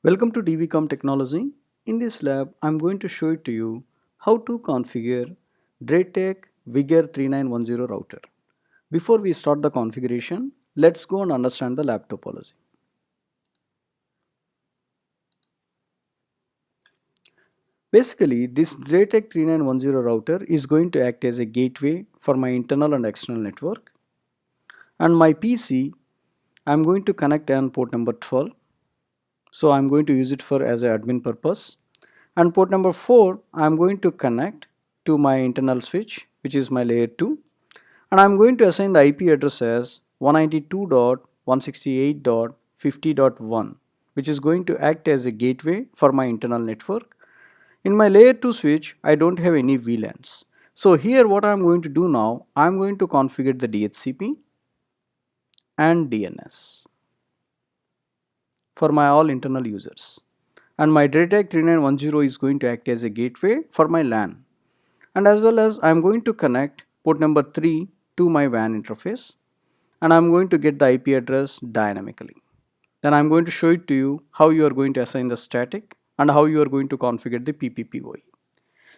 Welcome to DVCom Technology. In this lab, I'm going to show it to you how to configure DrayTek Vigor3910 router. Before we start the configuration, let's go and understand the lab topology. Basically, this DrayTek 3910 router is going to act as a gateway for my internal and external network. And my PC, I'm going to connect on port number 12. So I'm going to use it for as an admin purpose. And port number 4 I'm going to connect to my internal switch, which is my layer 2, and I'm going to assign the IP address as 192.168.50.1, which is going to act as a gateway for my internal network. In my layer 2 switch I don't have any VLANs. So here what I'm going to do now, I'm going to configure the DHCP and DNS for my all internal users. And my DrayTek 3910 is going to act as a gateway for my LAN. And as well as I'm going to connect port number 3 to my WAN interface, and I'm going to get the IP address dynamically. Then I'm going to show it to you how you are going to assign the static and how you are going to configure the PPPoE.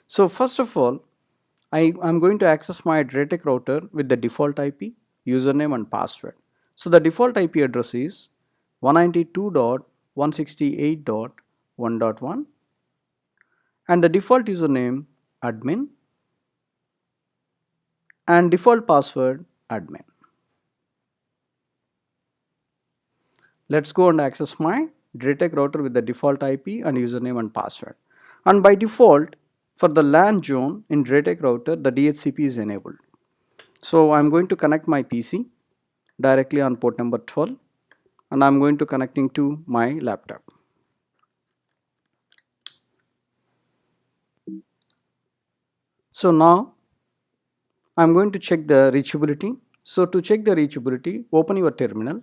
So first of all, I'm going to access my DrayTek router with the default IP, username and password. So the default IP address is 192.168.1.1 and the default username admin and default password admin. Let's go and access my DrayTek router with the default IP and username and password. And by default, for the LAN zone in DrayTek router, the DHCP is enabled. So I'm going to connect my PC directly on port number 12 and I'm going to connecting to my laptop. So now I'm going to check the reachability. So to check the reachability, open your terminal.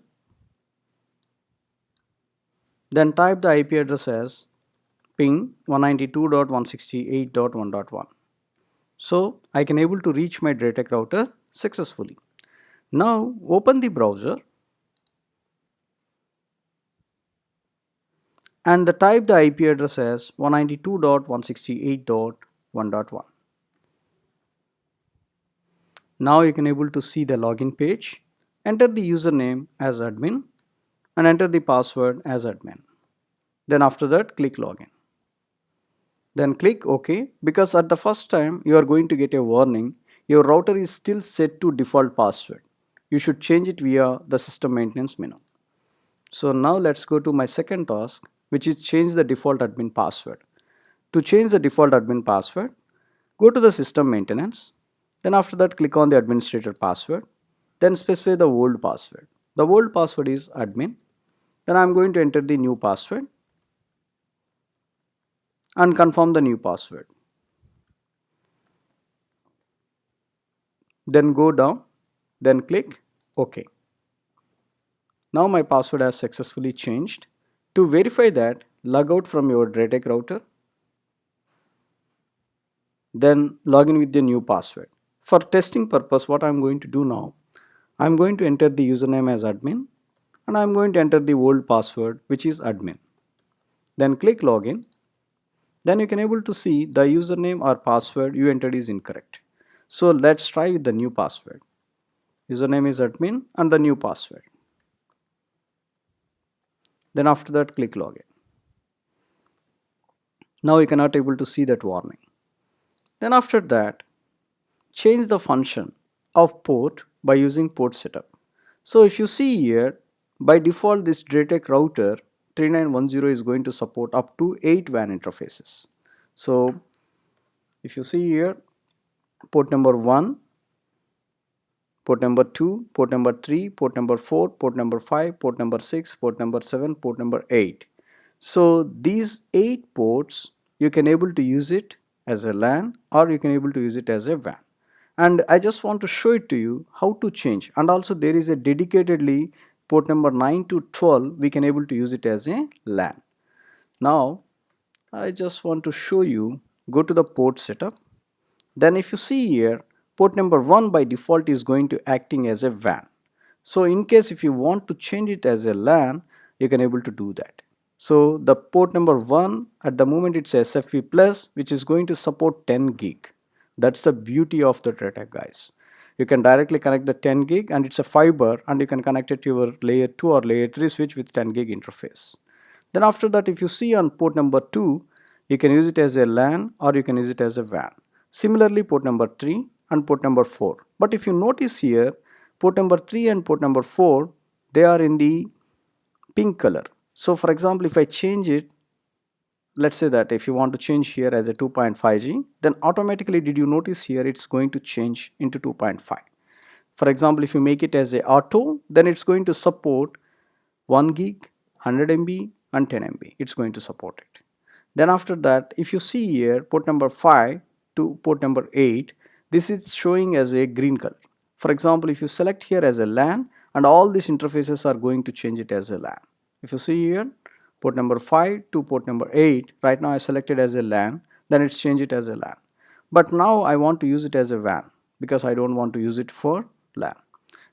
Then type the IP address as ping 192.168.1.1. So I can able to reach my DrayTek router successfully. Now open the browser and type the IP address as 192.168.1.1. Now you can able to see the login page. Enter the username as admin and enter the password as admin. Then after that click login. Then click OK, because at the first time you are going to get a warning your router is still set to default password. You should change it via the system maintenance menu. So now let's go to my second task, which is change the default admin password. To change the default admin password, go to the system maintenance. Then after that click on the administrator password. Then specify the old password. The old password is admin. Then I'm going to enter the new password and confirm the new password. Then go down, then click OK. Now my password has successfully changed. To verify that, log out from your DrayTek router. Then log in with the new password. For testing purpose, what I'm going to do now, I'm going to enter the username as admin and I'm going to enter the old password, which is admin. Then click login. Then you can able to see the username or password you entered is incorrect. So let's try with the new password. Username is admin and the new password. Then after that click login. Now you cannot able to see that warning. Then after that, change the function of port by using port setup. So if you see here, by default this DrayTek router 3910 is going to support up to 8 WAN interfaces. So if you see here, port number 1, port number 2, port number 3, port number 4, port number 5, port number 6, port number 7, port number 8. So these 8 ports you can able to use it as a LAN or you can able to use it as a WAN. And I just want to show it to you how to change, and also there is a dedicatedly port number 9 to 12 we can able to use it as a LAN. Now I just want to show you, go to the port setup. Then if you see here, port number 1 by default is going to acting as a WAN. So in case if you want to change it as a LAN, you can able to do that. So the port number 1 at the moment it's SFP plus, which is going to support 10 gig. That's the beauty of the DrayTek, guys. You can directly connect the 10 gig and it's a fiber, and you can connect it to your layer 2 or layer 3 switch with 10 gig interface. Then after that, if you see on port number 2, you can use it as a LAN or you can use it as a WAN. Similarly, port number 3 and port number 4. But if you notice here, port number 3 and port number 4, they are in the pink color. So for example, if I change it, let's say that if you want to change here as a 2.5G, then automatically, did you notice here it's going to change into 2.5. For example, if you make it as a auto, then it's going to support 1 gig, 100 MB and 10 MB. It's going to support it. Then after that, if you see here port number 5 to port number 8, this is showing as a green color. For example, if you select here as a LAN, and all these interfaces are going to change it as a LAN. If you see here port number 5 to port number 8, right now I selected as a LAN, then it's changed it as a LAN. But now I want to use it as a WAN because I don't want to use it for LAN.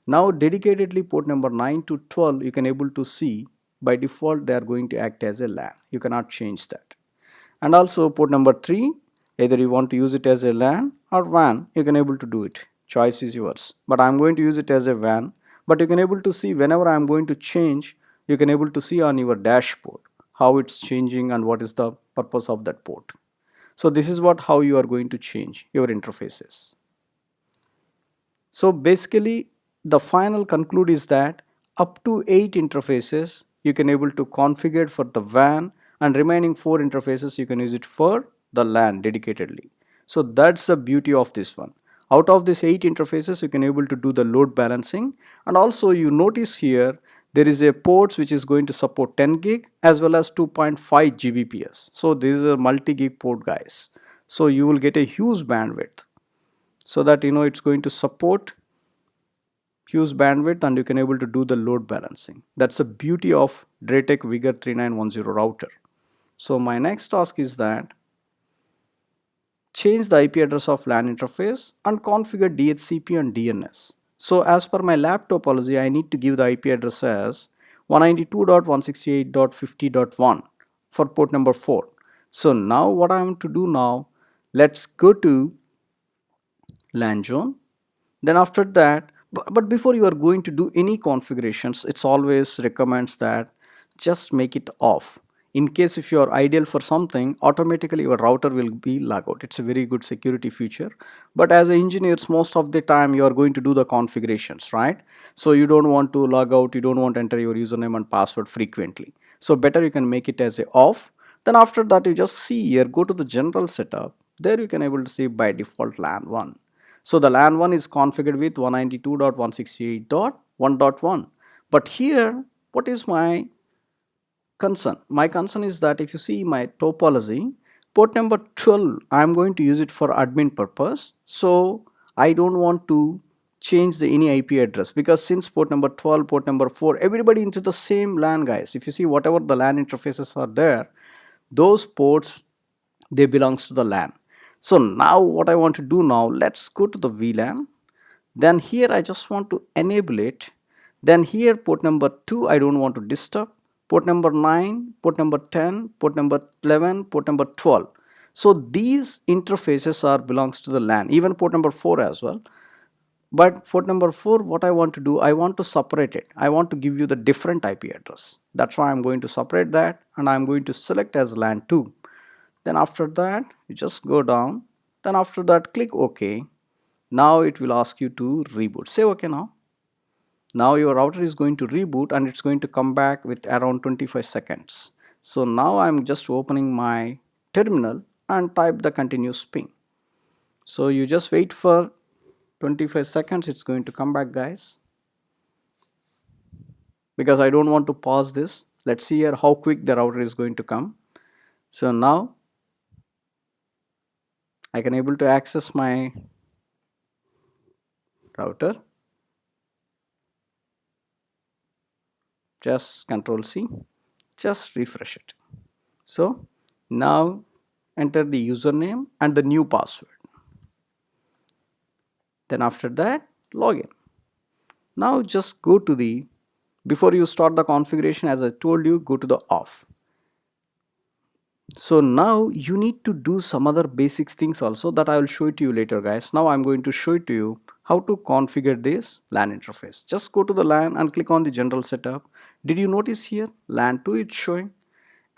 Now dedicatedly port number 9 to 12, you can able to see by default they are going to act as a LAN. You cannot change that. And also port number 3, either you want to use it as a LAN or WAN, you can able to do it. Choice is yours. But I'm going to use it as a WAN. But you can able to see whenever I'm going to change, you can able to see on your dashboard how it's changing and what is the purpose of that port. So this is what how you are going to change your interfaces. So basically the final conclude is that up to 8 interfaces you can able to configure for the WAN, and remaining 4 interfaces you can use it for the LAN dedicatedly. So that's the beauty of this one. Out of these 8 interfaces you can able to do the load balancing, and also you notice here there is a ports which is going to support 10 gig as well as 2.5 Gbps. So this is a multi-gig port, guys. So you will get a huge bandwidth, so that it's going to support huge bandwidth and you can able to do the load balancing. That's the beauty of DrayTek Vigor3910 router. So my next task is that change the IP address of LAN interface and configure DHCP and DNS. So as per my lab topology, I need to give the IP address as 192.168.50.1 for port number 4. So now what I am to do now, let's go to LAN zone. Then after that, but before you are going to do any configurations, it's always recommends that just make it off. In case if you are ideal for something, automatically your router will be log out. It's a very good security feature. But as engineers, most of the time you are going to do the configurations, right? So you don't want to log out, you don't want to enter your username and password frequently. So better you can make it as a off. Then after that, you just see here, go to the general setup. There you can able to see by default LAN 1. So the LAN 1 is configured with 192.168.1.1. But here, what is my concern? My concern is that if you see my topology, port number 12, I am going to use it for admin purpose. So I don't want to change any IP address, because since port number 12, port number 4, everybody into the same LAN, guys. If you see whatever the LAN interfaces are there, those ports, they belongs to the LAN. So now what I want to do now, let's go to the VLAN. Then here I just want to enable it. Then here port number 2 I don't want to disturb. Port number 9, port number 10, port number 11, port number 12. So these interfaces are belongs to the LAN, even port number 4 as well. But port number 4, what I want to do, I want to separate it. I want to give you the different IP address. That's why I'm going to separate that, and I'm going to select as LAN 2. Then after that, you just go down. Then after that, click OK. Now it will ask you to reboot. Say OK now. Now your router is going to reboot and it's going to come back with around 25 seconds. So now I'm just opening my terminal and type the continuous ping. So you just wait for 25 seconds. It's going to come back, guys. Because I don't want to pause this. Let's see here how quick the router is going to come. So now I can able to access my router. Just Control C, just refresh it. So now enter the username and the new password. Then after that, login. Now just go to the, before you start the configuration, as I told you, go to the off. So now you need to do some other basics things also that I will show it to you later, guys. Now I'm going to show it to you how to configure this LAN interface. Just go to the LAN and click on the general setup. Did you notice here LAN 2 it's showing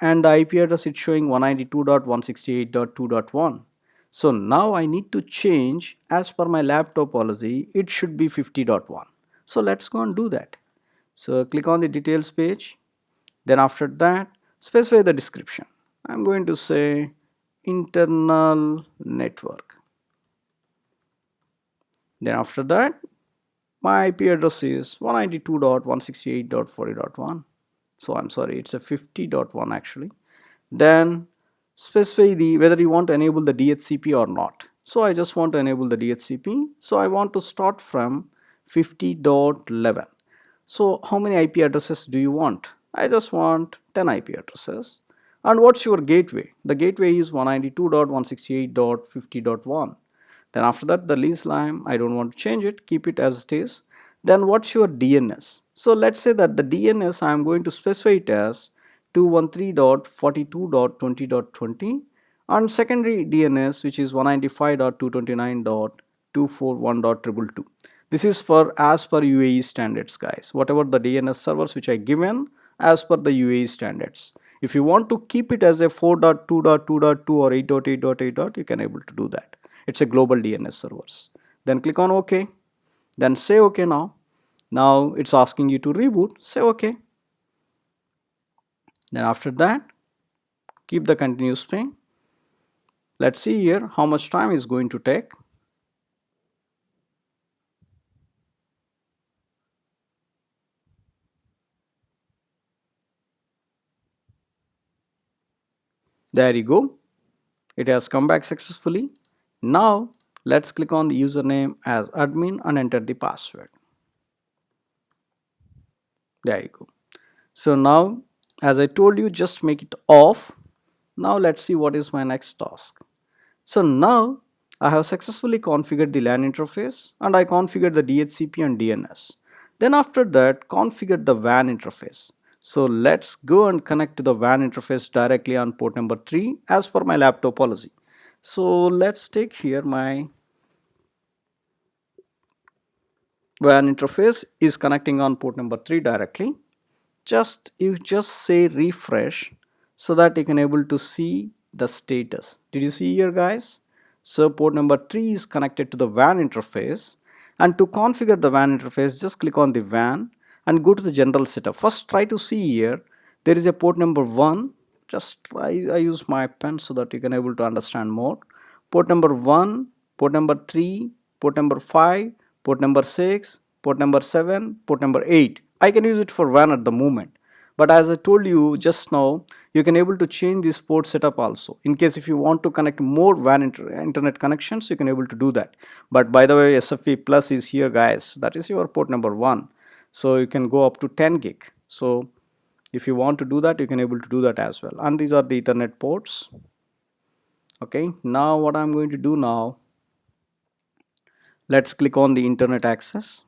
and the IP address it's showing 192.168.2.1. So now I need to change as per my lab topology. It should be 50.1. So let's go and do that. So click on the details page. Then after that, specify the description. I'm going to say internal network. Then after that, my IP address is 192.168.40.1. So I'm sorry, it's a 50.1 actually. Then specify the whether you want to enable the DHCP or not. So I just want to enable the DHCP. So I want to start from 50.11. So how many IP addresses do you want? I just want 10 IP addresses. And what's your gateway? The gateway is 192.168.50.1. Then after that, the lease line, I don't want to change it, keep it as it is. Then what's your DNS? So let's say that the DNS I am going to specify it as 213.42.20.20 and secondary DNS which is 195.229.241.222. This is for as per UAE standards, guys. Whatever the DNS servers which I given as per the UAE standards. If you want to keep it as a 4.2.2.2 or 8.8.8, you can able to do that. It's a global DNS servers. Then click on OK. Then say OK now. Now it's asking you to reboot. Say OK. Then after that, keep the continuous string. Let's see here how much time is going to take. There you go. It has come back successfully. Now let's click on the username as admin and enter the password. There you go. So now, as I told you, just make it off. Now let's see what is my next task. So now I have successfully configured the LAN interface and I configured the DHCP and DNS. Then after that, configure the WAN interface. So let's go and connect to the WAN interface directly on port number 3 as per my lab topology. So let's take here my WAN interface is connecting on port number 3 directly. You just say refresh so that you can able to see the status. Did you see here, guys? So port number 3 is connected to the WAN interface, and to configure the WAN interface just click on the WAN and go to the general setup. First try to see here there is a port number 1. Just I use my pen so that you can able to understand more. Port number 1, port number 3, port number 5, port number 6, port number 7, port number 8. I can use it for WAN at the moment. But as I told you just now, you can able to change this port setup also. In case if you want to connect more WAN internet connections, you can able to do that. But by the way, SFP plus is here, guys. That is your port number 1. So you can go up to 10 gig. So if you want to do that, you can able to do that as well. And these are the Ethernet ports. Okay, now what I'm going to do now, let's click on the internet access.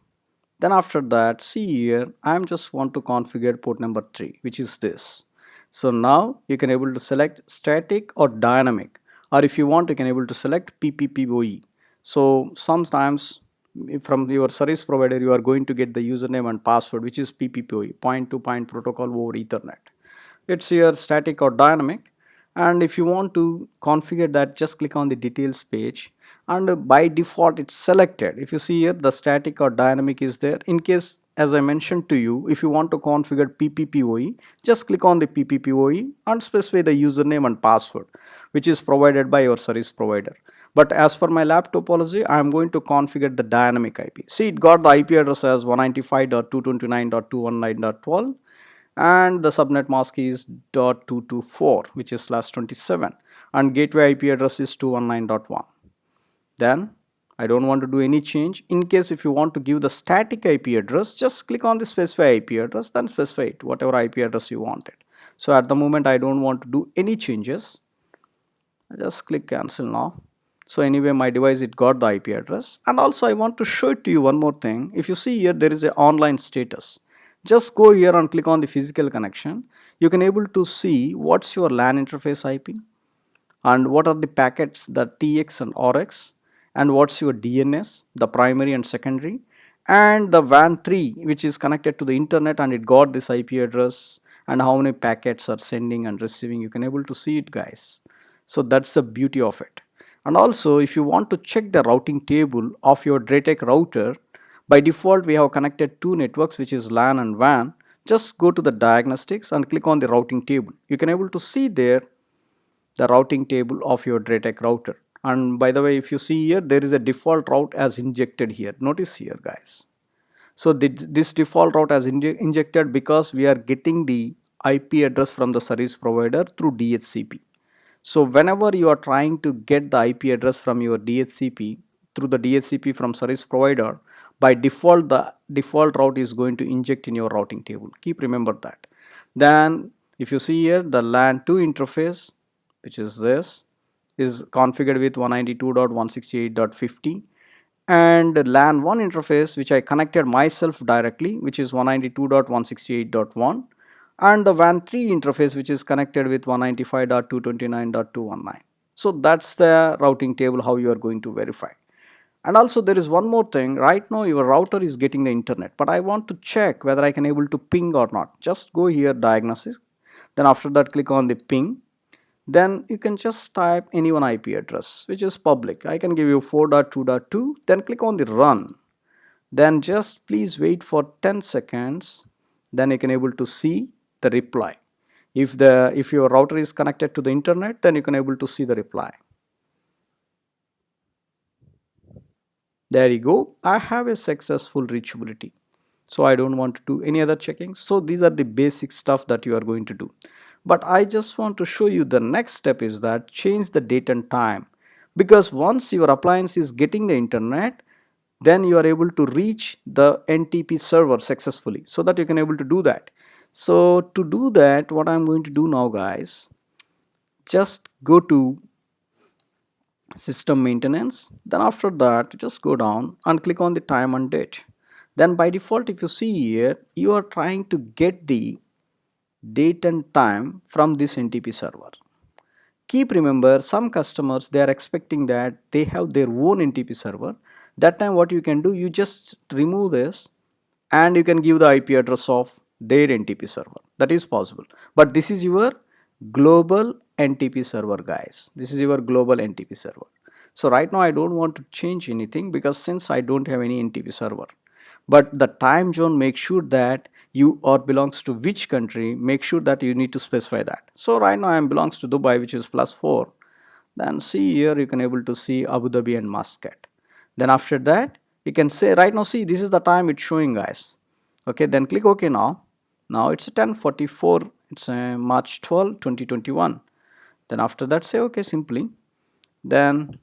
Then after that, see here, I'm just want to configure port number 3, which is this. So now you can able to select static or dynamic, or if you want, you can able to select PPPoE. So sometimes from your service provider, you are going to get the username and password, which is PPPoE, point-to-point protocol over Ethernet. It's here static or dynamic. And if you want to configure that, just click on the details page, and by default it's selected. If you see here, the static or dynamic is there. In case, as I mentioned to you, if you want to configure PPPoE, just click on the PPPoE and specify the username and password which is provided by your service provider. But as per my lab topology, I am going to configure the dynamic IP. See, it got the IP address as 195.229.219.12 and the subnet mask is .224, which is /27, and gateway IP address is 219.1. Then I don't want to do any change. In case if you want to give the static IP address, just click on the specify IP address, then specify it, whatever IP address you wanted. So at the moment I don't want to do any changes. I just click cancel now. So anyway, my device, it got the IP address. And also I want to show it to you one more thing. If you see here, there is a online status. Just go here and click on the physical connection. you can able to see what's your LAN interface IP, and what are the packets, the TX and RX, and what's your DNS, the primary and secondary, and the WAN 3 which is connected to the internet and it got this IP address, and how many packets are sending and receiving. You can able to see it, guys. So that's the beauty of it. And also, if you want to check the routing table of your DrayTek router, by default we have connected two networks, which is LAN and WAN. Just go to the diagnostics and click on the routing table. You can able to see there the routing table of your DrayTek router. And by the way, if you see here, there is a default route as injected here. Notice here, guys. So this default route as injected because we are getting the IP address from the service provider through DHCP. So whenever you are trying to get the IP address from your DHCP through the DHCP from service provider, by default the default route is going to inject in your routing table. Keep remember that. Then if you see here, the LAN 2 interface, which is this, is configured with 192.168.50, and LAN 1 interface, which I connected myself directly, which is 192.168.1, and the WAN 3 interface, which is connected with 195.229.219. So that's the routing table, how you are going to verify. And also there is one more thing. Right now your router is getting the internet, but I want to check whether I can able to ping or not. Just go here, diagnosis, then after that click on the ping. Then you can just type any one IP address which is public. I can give you 4.2.2, then click on the run. Then just please wait for 10 seconds. Then you can able to see the reply. If your router is connected to the internet, then you can able to see the reply. There you go. I have a successful reachability. So I don't want to do any other checking. So these are the basic stuff that you are going to do. But I just want to show you the next step is that change the date and time. Because once your appliance is getting the internet, then you are able to reach the NTP server successfully, so that you can able to do that. So to do that, what I'm going to do now, guys, just go to system maintenance. Then after that, just go down and click on the time and date. Then by default, if you see here, you are trying to get the date and time from this NTP server. Keep remember, some customers, they are expecting that they have their own NTP server. That time what you can do, you just remove this and you can give the IP address of their NTP server. That is possible. But this is your global NTP server, guys. This is your global NTP server. So right now I don't want to change anything because since I don't have any NTP server. But the time zone, make sure that you or belongs to which country, make sure that you need to specify that. So right now I am belongs to Dubai, which is +4. Then see here, you can able to see Abu Dhabi and Muscat. Then after that you can say, right now see, this is the time it's showing, guys. Okay, then click OK now. Now it's 10:44. It's March 12 2021. Then after that say OK simply. Then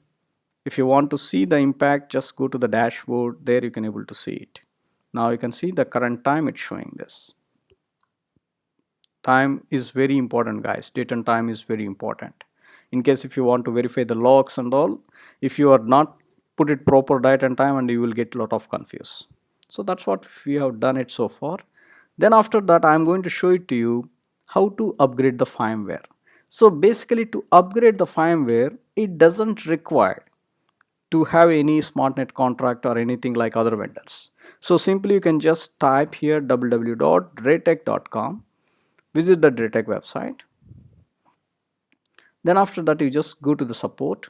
if you want to see the impact, just go to the dashboard. There you can able to see it. Now you can see the current time it's showing this. Time is very important, guys. Date and time is very important. In case if you want to verify the logs and all, if you are not put it proper date and time, and you will get a lot of confuse. So that's what we have done it so far. Then after that, I'm going to show it to you how to upgrade the firmware. So basically, to upgrade the firmware, it doesn't require to have any SmartNet contract or anything like other vendors. So simply you can just type here www.draytek.com, visit the DrayTek website. Then after that you just go to the support.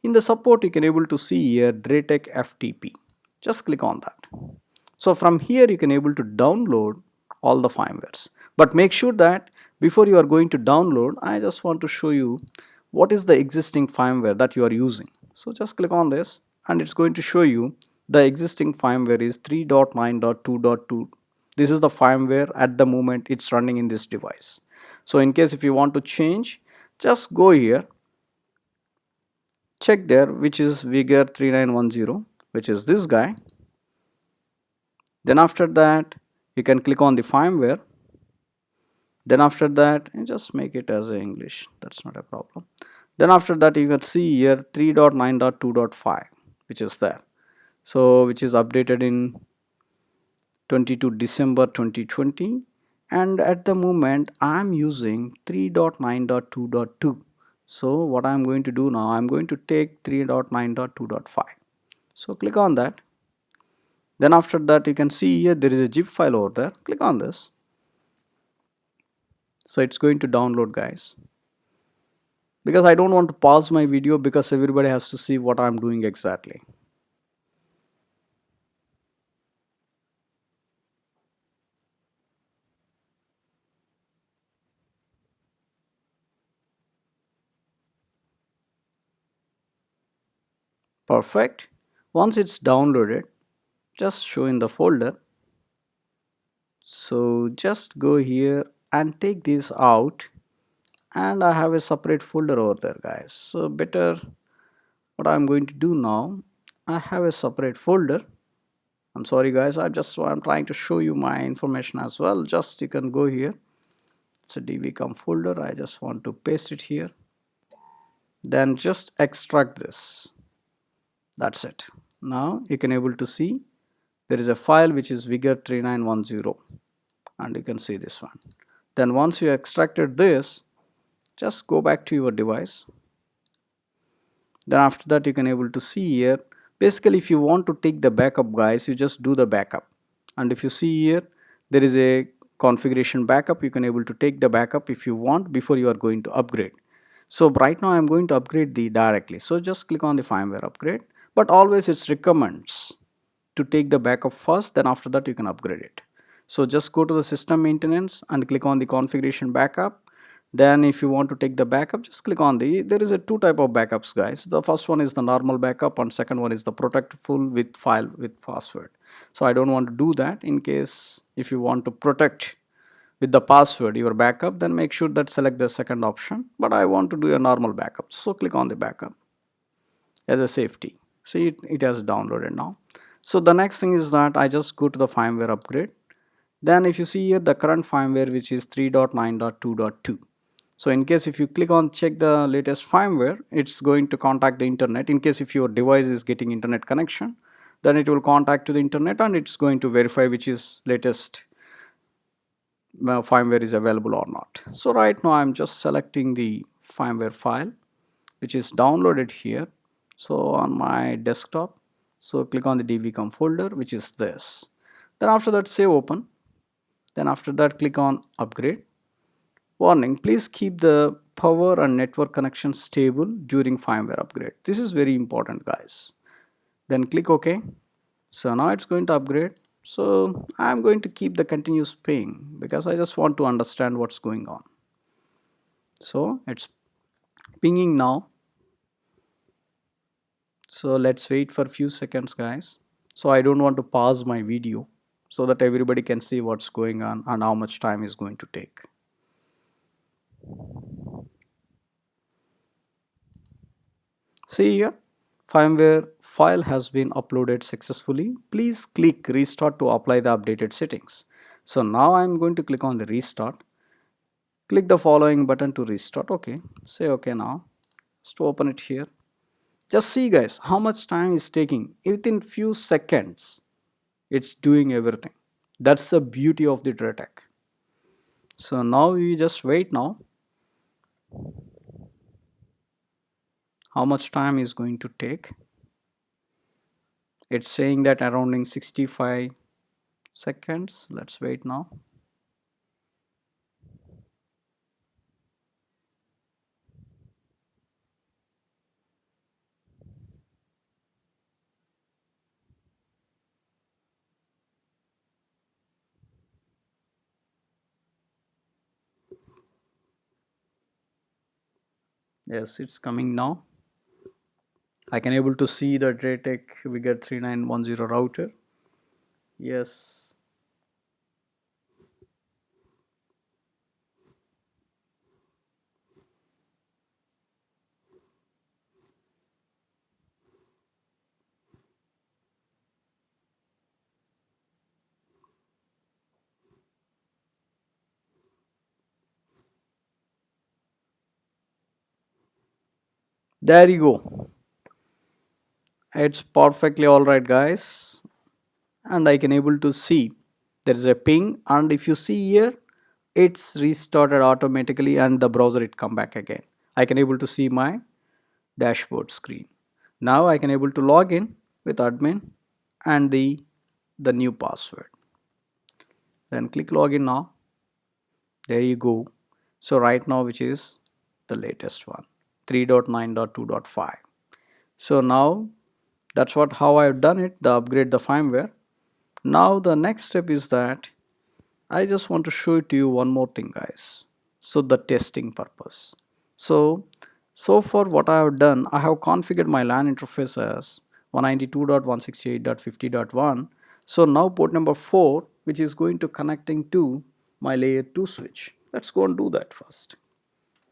In the support you can able to see here DrayTek FTP. Just click on that. So from here you can able to download all the firmwares. But make sure that before you are going to download, I just want to show you what is the existing firmware that you are using. So just click on this and it's going to show you the existing firmware is 3.9.2.2. This is the firmware at the moment it's running in this device. So in case if you want to change, just go here, check there, which is Vigor3910, which is this guy. Then after that you can click on the firmware. Then after that, and just make it as English, that's not a problem. Then after that you can see here 3.9.2.5, which is there. So which is updated in 22 December 2020, and at the moment I'm using 3.9.2.2. So what I'm going to do now, I'm going to take 3.9.2.5. So click on that. Then after that you can see here there is a zip file over there. Click on this. So it's going to download, guys, because I don't want to pause my video because everybody has to see what I'm doing exactly. Perfect. Once it's downloaded, just show in the folder. So just go here and take this out, and I have a separate folder over there, guys. So better what I'm going to do now, I have a separate folder. I'm sorry guys, I'm trying to show you my information as well. Just you can go here. It's a dvcom folder. I just want to paste it here. Then just extract this. That's it. Now you can able to see there is a file which is Vigor3910, and you can see this one. Then once you extracted this, just go back to your device. Then after that you can able to see here, basically if you want to take the backup, guys, you just do the backup. And if you see here there is a configuration backup, you can able to take the backup if you want before you are going to upgrade. So right now I'm going to upgrade the directly, so just click on the firmware upgrade, but always it recommends to take the backup first, then after that you can upgrade it. So just go to the system maintenance and click on the configuration backup. Then if you want to take the backup, just click on there is a two type of backups, guys. The first one is the normal backup and second one is the protect full with file with password. So I don't want to do that. In case if you want to protect with the password your backup, then make sure that select the second option, but I want to do a normal backup, so click on the backup as a safety. See, it has downloaded now. So the next thing is that I just go to the firmware upgrade. Then if you see here the current firmware which is 3.9.2.2. So in case if you click on check the latest firmware, it's going to contact the internet. In case if your device is getting internet connection, then it will contact to the internet and it's going to verify which is latest firmware is available or not. So right now I'm just selecting the firmware file which is downloaded here. So on my desktop, so click on the dvcom folder which is this. Then after that say open. Then after that click on upgrade. Warning, please keep the power and network connection stable during firmware upgrade. This is very important, guys. Then click OK. So now it's going to upgrade. So I'm going to keep the continuous ping because I just want to understand what's going on. So it's pinging now. So let's wait for a few seconds, guys. So I don't want to pause my video so that everybody can see what's going on and how much time is going to take. See here, firmware file has been uploaded successfully. Please click restart to apply the updated settings. So now I'm going to click on the restart. Click the following button to restart. Okay, say okay now. Just to open it here. Just see, guys, how much time is taking. Within few seconds, it's doing everything. That's the beauty of the DrayTek. So now we just wait now. How much time is going to take? It's saying that around in 65 seconds. Let's wait now. Yes, it's coming now. I can able to see the DrayTek Vigor3910 router. Yes. There you go. It's perfectly alright, guys. And I can able to see there is a ping, and if you see here it's restarted automatically and the browser it come back again. I can able to see my dashboard screen. Now I can able to log in with admin and the new password. Then click login now. There you go. So right now, which is the latest one, 3.9.2.5. So now that's what how I've done it, the upgrade the firmware. Now the next step is that I just want to show it to you one more thing, guys. So the testing purpose. So for what I have done, I have configured my LAN interface as 192.168.50.1. So now port number 4, which is going to connecting to my layer 2 switch. Let's go and do that first.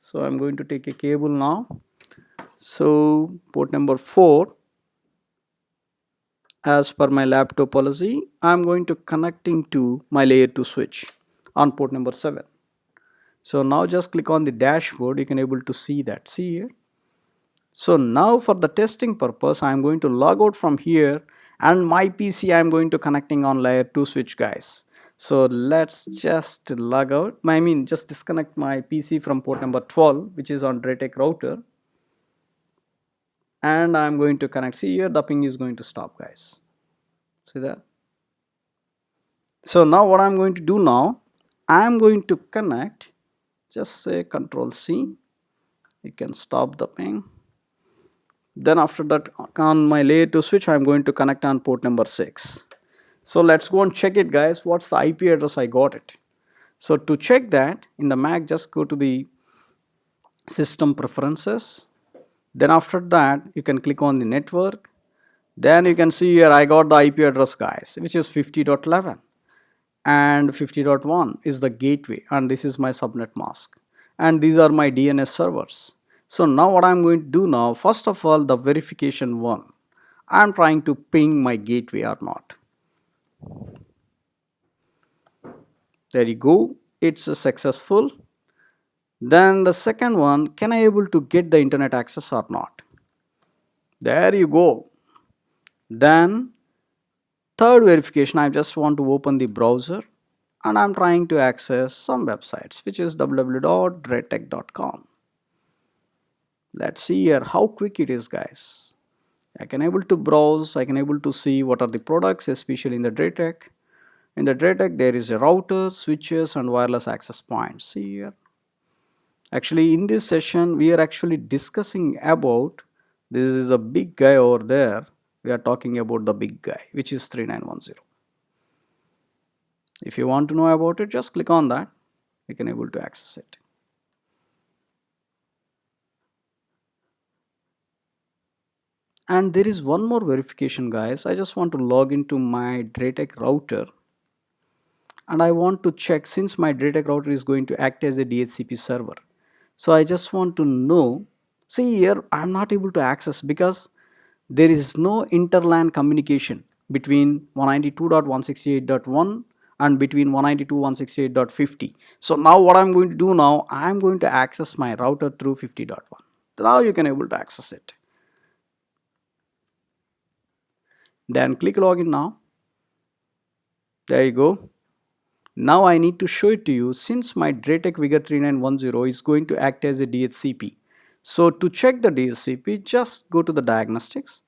So I'm going to take a cable now. So port number 4, as per my lab topology, I'm going to connecting to my layer 2 switch on port number 7. So now just click on the dashboard, you can able to see that. See here. So now for the testing purpose, I'm going to log out from here and my PC I'm going to connecting on layer 2 switch, guys. So let's just log out. I mean just disconnect my PC from port number 12, which is on DrayTek router. And I'm going to connect. See here, the ping is going to stop, guys. See that? So now what I'm going to do now, I'm going to connect. Just say Control C. You can stop the ping. Then after that, on my layer 2 switch, I'm going to connect on port number 6. So let's go and check it, guys. What's the IP address I got it? So to check that, in the Mac, just go to the system preferences. Then after that, you can click on the network. Then you can see here I got the IP address, guys, which is 50.11. And 50.1 is the gateway, and this is my subnet mask. And these are my DNS servers. So now what I'm going to do now, first of all, the verification one. I'm trying to ping my gateway or not. There you go. It's successful. Then the second one, can I able to get the internet access or not? There you go. Then third verification, I just want to open the browser and I'm trying to access some websites, which is www.draytek.com. Let's see here how quick it is, guys. I can able to browse, I can able to see what are the products, especially in the DrayTek. In the DrayTek, there is a router, switches and wireless access points. See here. Actually, in this session, we are actually discussing about, this is a big guy over there. We are talking about the big guy, which is 3910. If you want to know about it, just click on that. You can able to access it. And there is one more verification, guys. I just want to log into my DrayTek router. And I want to check, since my DrayTek router is going to act as a DHCP server. So I just want to know, see here, I'm not able to access because there is no inter-LAN communication between 192.168.1 and between 192.168.50. So now what I'm going to do now, I'm going to access my router through 50.1. Now you can able to access it. Then click login now. There you go. Now I need to show it to you, since my DrayTek Vigor3910 is going to act as a DHCP. So to check the DHCP, just go to the diagnostics,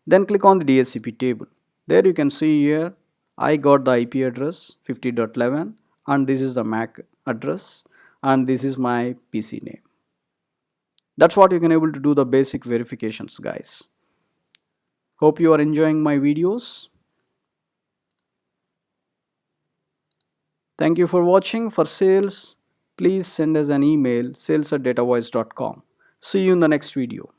then click on the DHCP table. There you can see here, I got the IP address 50.11 and this is the MAC address and this is my PC name. That's what you can able to do the basic verifications, guys. Hope you are enjoying my videos. Thank you for watching. For sales, please send us an email, sales@datavoice.com. See you in the next video.